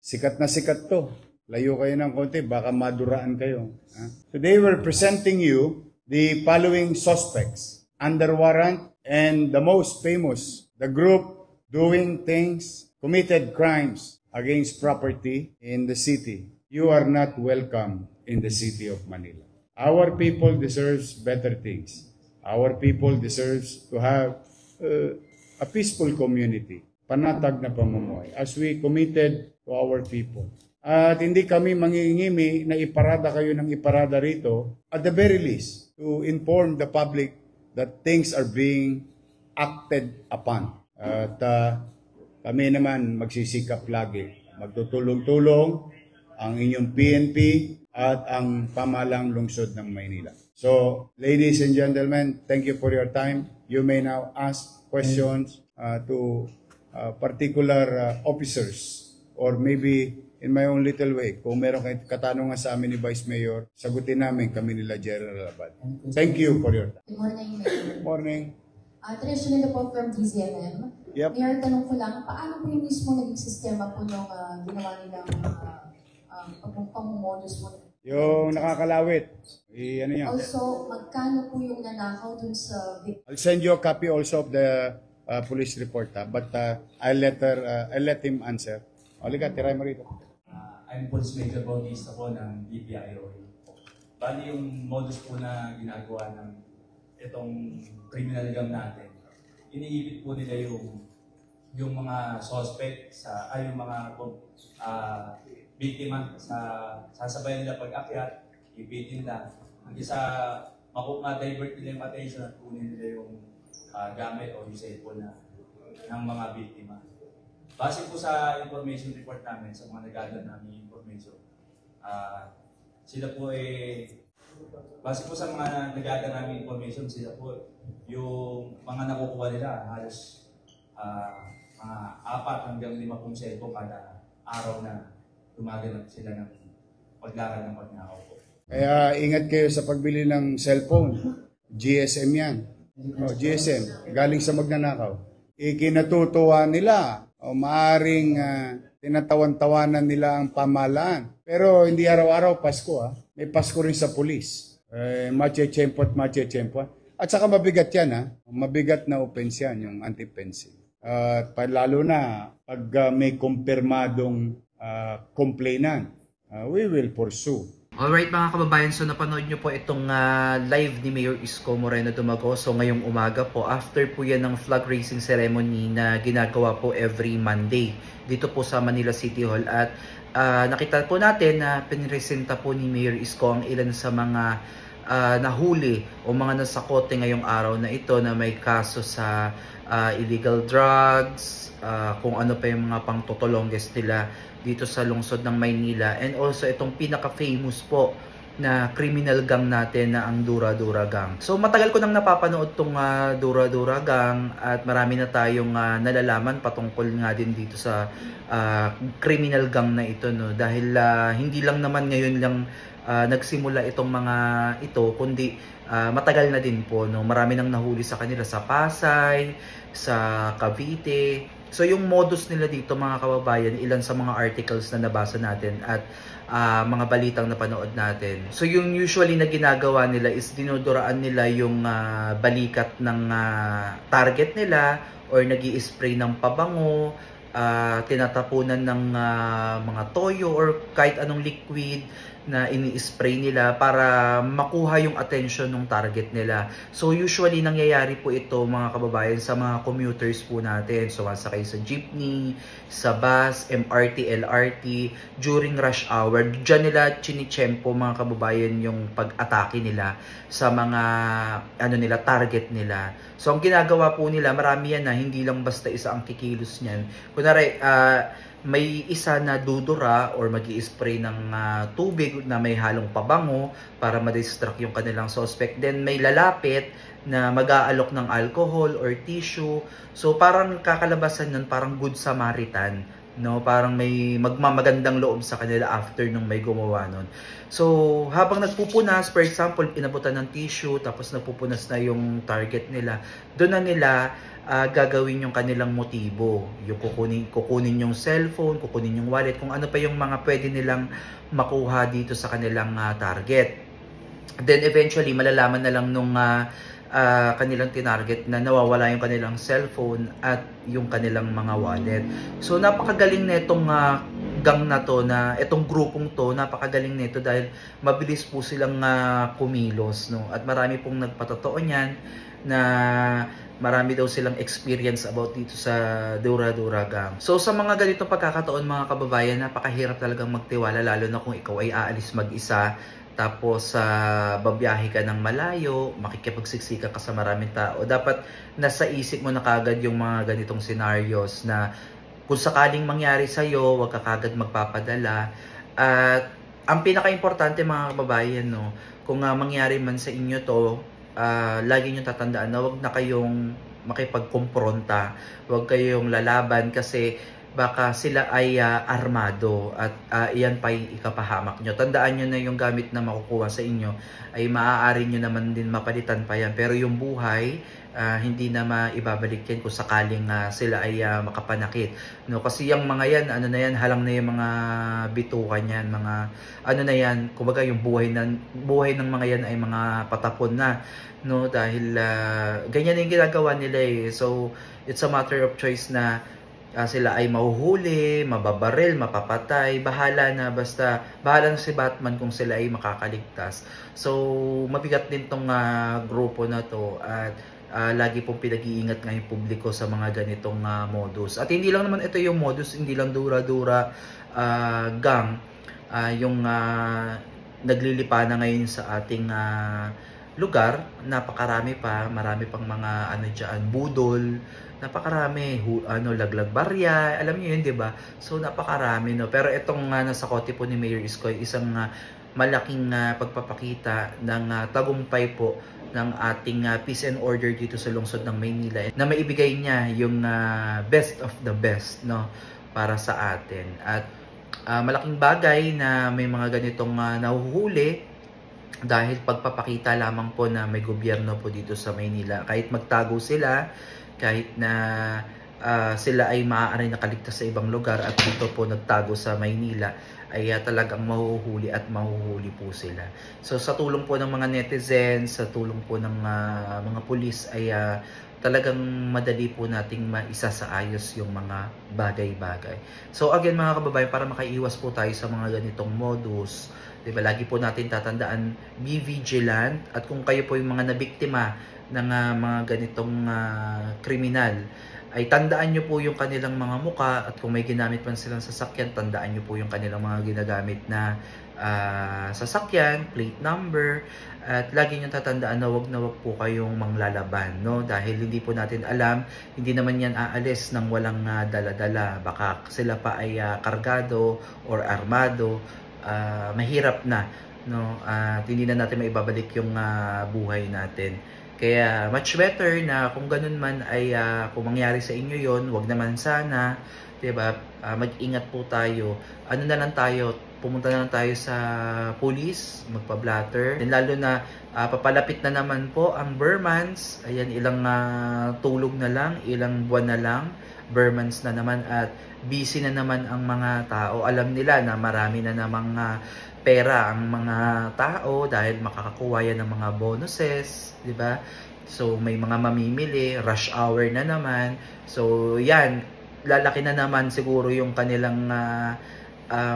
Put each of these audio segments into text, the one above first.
sikat na sikat to. Layo kayo ng konti, baka maduraan kayo. Today we're presenting you the following suspects under warrant and the most famous, the group doing things, committed crimes against property in the city. You are not welcome in the city of Manila. Our people deserves better things. Our people deserves to have a peaceful community, panatag na pamumuhay, as we committed to our people. At hindi kami mangingimi na iparada kayo ng iparada rito, at the very least, to inform the public that things are being acted upon. At kami naman magsisikap lagi, magtutulong-tulong ang inyong PNP at ang pamahalang lungsod ng Maynila. So, ladies and gentlemen, thank you for your time. You may now ask questions to particular officers, or maybe in my own little way, kung meron kayong katanungan sa amin ni Vice Mayor, sagutin namin kami nila General Abad. Thank you for your time. Good morning, Mayor. Good morning. Traditional po from DZMM. Yep. Mayor, tanong ko lang, paano po yung mismo naging sistema po nung ginawa nilang pagpapamomodus po? Yung nakakalawit. Ano yan? Also, magkano po yung nanakaw dun sa victim? I'll send you a copy also of the police report, but I'll let him answer. Halika, tiray mo rito. I'm Police Major Bautista po ng DPIO. Bali yung modus po na ginagawa ng itong criminal gang natin, iniipit po nila yung mga suspect yung mga biktima sasabayan nila pag-akyat, ipitin nila hanggang sa ma-divert nila yung attention at kunin nila yung gamit o yung cellphone ng mga biktima. Base po sa information report namin, sa mga nag-gather namin information, sila po base po sa mga nag-gather namin information, sila po yung mga nakukuha nila halos mga 4 hanggang 5 pong cellphone kada araw na tumaganap sila ng paglakad ng pagnakaw po. Kaya ingat kayo sa pagbili ng cellphone. GSM yan. GSM, galing sa magnanakaw. Ikinatutuwa nila o maaring tinatawan-tawanan nila ang pamahalaan. Pero hindi araw-araw Pasko. May Pasko rin sa pulis. Mache-chempo at mache-chempo. At saka mabigat yan. Mabigat na offense yan, yung anti-fencing. Lalo na pag may kumpirmadong complainant, we will pursue. Alright mga kababayan, so napanood nyo po itong live ni Mayor Isko Moreno Dumagoso ngayong umaga po. After po yan ng flag raising ceremony na ginagawa po every Monday dito po sa Manila City Hall. At nakita po natin na pinresenta po ni Mayor Isko ang ilan sa mga nahuli o mga nasakote ngayong araw na ito na may kaso sa illegal drugs, kung ano pa yung mga pang-totolongges nila dito sa lungsod ng Maynila, and also itong pinaka-famous po na criminal gang natin na ang Dura-Dura Gang. So matagal ko nang napapanood tong Dura-Dura Gang at marami na tayong nalalaman patungkol nga din dito sa criminal gang na ito, no? Dahil hindi lang naman ngayon lang nagsimula itong mga ito, kundi matagal na din po, no? Marami nang nahuli sa kanila sa Pasay, sa Cavite. So yung modus nila dito mga kababayan, ilan sa mga articles na nabasa natin at mga balitang napanood natin. So yung usually na ginagawa nila is dinuduraan nila yung balikat ng target nila or nag-i-spray ng pabango, tinatapunan ng mga toyo or kahit anong liquid na ini-spray nila para makuha yung attention ng target nila. So usually nangyayari po ito mga kababayan sa mga commuters po natin. So masakay sa jeepney, sa bus, MRT, LRT during rush hour. Diyan nila chinichempo mga kababayan yung pag-atake nila sa mga nila, target nila. So ang ginagawa po nila, marami yan na hindi lang basta isa ang kikilos niyan. Kunwari may isa na dudura or mag-i-spray ng tubig na may halong pabango para ma-distract yung kanilang suspect. Then may lalapit na mag-aalok ng alcohol or tissue. So parang kakalabasan nun, parang good Samaritan no? Parang may magmamagandang loob sa kanila after nung may gumawa nun. So, habang nagpupunas, for example, inabutan ng tissue, tapos nagpupunas na yung target nila, doon na nila gagawin yung kanilang motibo. Yung kukunin yung cellphone, kukunin yung wallet, kung ano pa yung mga pwede nilang makuha dito sa kanilang target. Then eventually, malalaman na lang nung kanilang tinarget na nawawala yung kanilang cellphone at yung kanilang mga wallet. So napakagaling netong gang na to, na itong grupong to, napakagaling nito dahil mabilis po silang kumilos, no? At marami pong nagpatotoo niyan na marami daw silang experience about dito sa Dura-Dura Gang. So sa mga ganitong pagkakataon mga kababayan, napakahirap talagang magtiwala, lalo na kung ikaw ay aalis mag-isa. Tapos babiyahe ka ng malayo, makikipagsiksika ka sa maraming tao. Dapat nasa isip mo na kagad yung mga ganitong scenarios na kung sakaling mangyari sa'yo, huwag ka kagad magpapadala. At ang pinaka-importante mga kababayan, no, kung mangyari man sa inyo to, lagi nyo tatandaan na huwag na kayong makipagkumpronta, huwag kayong lalaban kasi baka sila ay armado at iyan pa yung ikapahamak nyo. Tandaan nyo na yung gamit na makukuha sa inyo ay maaari nyo naman din mapalitan pa yan. Pero yung buhay, hindi na maibabalik yan kung sakaling sila ay makapanakit. No? Kasi yung mga yan, ano na yan, halang na yung mga bitukan yan, mga ano na yan, kumbaga yung buhay ng mga yan ay mga patapon na. No? Dahil ganyan yung ginagawa nila eh. So, it's a matter of choice na sila ay mahuhuli, mababaril, mapapatay, bahala na si Batman kung sila ay makakaligtas. So mabigat din tong grupo na to at lagi pong pinag-iingat ng publiko sa mga ganitong modus. At hindi lang naman ito yung modus, hindi lang Dura-Dura Gang yung naglilipa na ngayon sa ating lugar. Napakarami pa, marami pang mga ano diyan, budol, napakarami, laglag barya, alam niyo yun, 'di ba? So napakarami, no. Pero itong nasa kote po ni Mayor Isko, isang malaking pagpapakita ng tagumpay po ng ating peace and order dito sa lungsod ng Maynila, na maibigay niya yung best of the best, no, para sa atin. At malaking bagay na may mga ganitong nahuhuli dahil pagpapakita lamang po na may gobyerno po dito sa Maynila. Kahit magtago sila, kahit na sila ay maaari nakaligtas sa ibang lugar at dito po nagtago sa Maynila, ay talagang mahuhuli at mahuhuli po sila. So sa tulong po ng mga netizens, sa tulong po ng mga pulis, ay talagang madali po nating maisasaayos yung mga bagay-bagay. So again mga kababayan, para makaiwas po tayo sa mga ganitong modus, diba, lagi po natin tatandaan, be vigilant. At kung kayo po yung mga nabiktima ng mga ganitong kriminal, ay tandaan nyo po yung kanilang mga muka, at kung may ginamit man silang sasakyan, tandaan nyo po yung kanilang mga ginagamit na sasakyan, plate number, at lagi nyo tatandaan na wag po kayong manglalaban, no? Dahil hindi po natin alam, hindi naman yan aalis ng walang dala-dala. Baka sila pa ay kargado or armado, mahirap na, no? At hindi na natin maibabalik yung buhay natin. Kaya much better na kung ganun man ay kung mangyari sa inyo yon, wag naman sana, 'di ba? Mag-ingat po tayo. Ano na lang tayo, pumunta na lang tayo sa police, magpa-blatter. And lalo na papalapit na naman po ang Burmans. Ayan, ilang tulog na lang, ilang buwan na lang, Burmans na naman, at busy na naman ang mga tao. Alam nila na marami na namang pera ang mga tao dahil makakakuha yan ng mga bonuses, di ba? So may mga mamimili, rush hour na naman. So yan, lalaki na naman siguro yung kanilang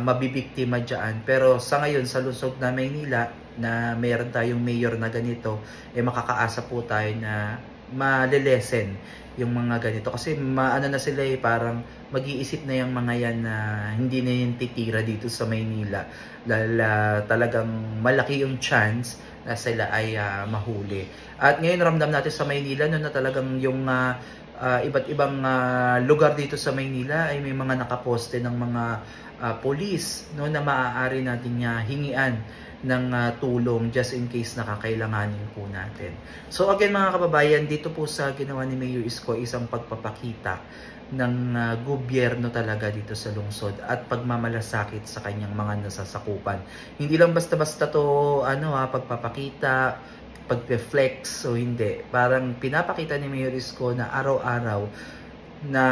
mabibiktima dyan. Pero sa ngayon, sa lungsod na Maynila, na mayroon tayong mayor na ganito, makakaasa po tayo na malilesen yung mga ganito. Kasi maano na sila parang mag-iisip na yung mga yan na hindi na yung titira dito sa Maynila. Dahil talagang malaki yung chance na sila ay mahuli. At ngayon ramdam natin sa Maynila na talagang yung iba't ibang lugar dito sa Maynila ay may mga nakaposte ng mga police, no, na maaari natin hingian ng tulong just in case nakakailanganin po natin. So again mga kababayan, dito po sa ginawa ni Mayor Isko, isang pagpapakita ng gobyerno talaga dito sa lungsod at pagmamalasakit sa kanyang mga nasasakupan. Hindi lang basta-basta to pagpapakita, pagpe-flex o hindi. Parang pinapakita ni Mayor Isko na araw-araw na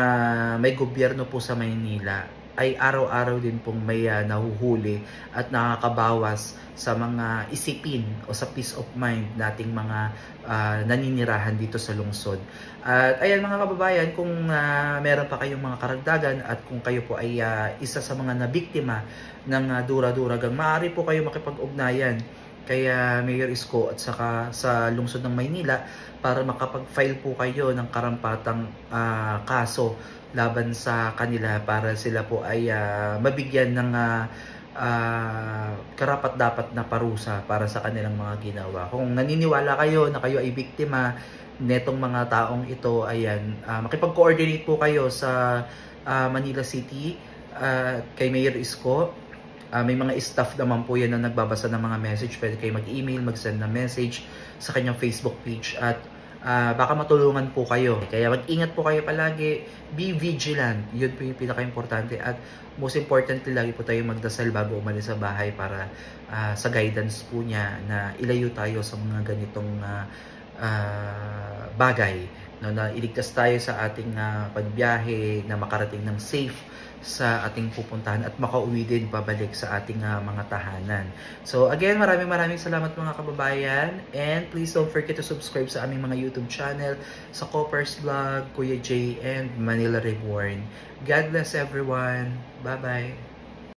may gobyerno po sa Maynila ay araw-araw din pong may nahuhuli at nakakabawas sa mga isipin o sa peace of mind nating mga naninirahan dito sa lungsod. At ayan mga kababayan, kung meron pa kayong mga karagdagan at kung kayo po ay isa sa mga nabiktima ng dura-duragang, maaari po kayo makipag-ugnayan kaya Mayor Isko at saka sa lungsod ng Maynila para makapag-file po kayo ng karampatang kaso laban sa kanila para sila po ay mabigyan ng karapat-dapat na parusa para sa kanilang mga ginawa. Kung naniniwala kayo na kayo ay biktima netong mga taong ito, ayan, makipag-coordinate po kayo sa Manila City kay Mayor Isko. May mga staff naman po yan na nagbabasa ng mga message. Pwede kayo mag-email, mag-send na message sa kanyang Facebook page at baka matulungan po kayo. Kaya mag-ingat po kayo palagi. Be vigilant. Yun po yung pinaka-importante. At most importantly, lagi po tayo magdasal bago umalis sa bahay para sa guidance po niya na ilayo tayo sa mga ganitong bagay. No, na iligtas tayo sa ating pagbiyahe, na makarating ng safe sa ating pupuntahan at makauwi din pabalik sa ating mga tahanan. So again, maraming salamat mga kababayan, and please don't forget to subscribe sa aming mga YouTube channel, sa Coppers Vlog, Kuya J, and Manila Reborn. God bless everyone. Bye-bye.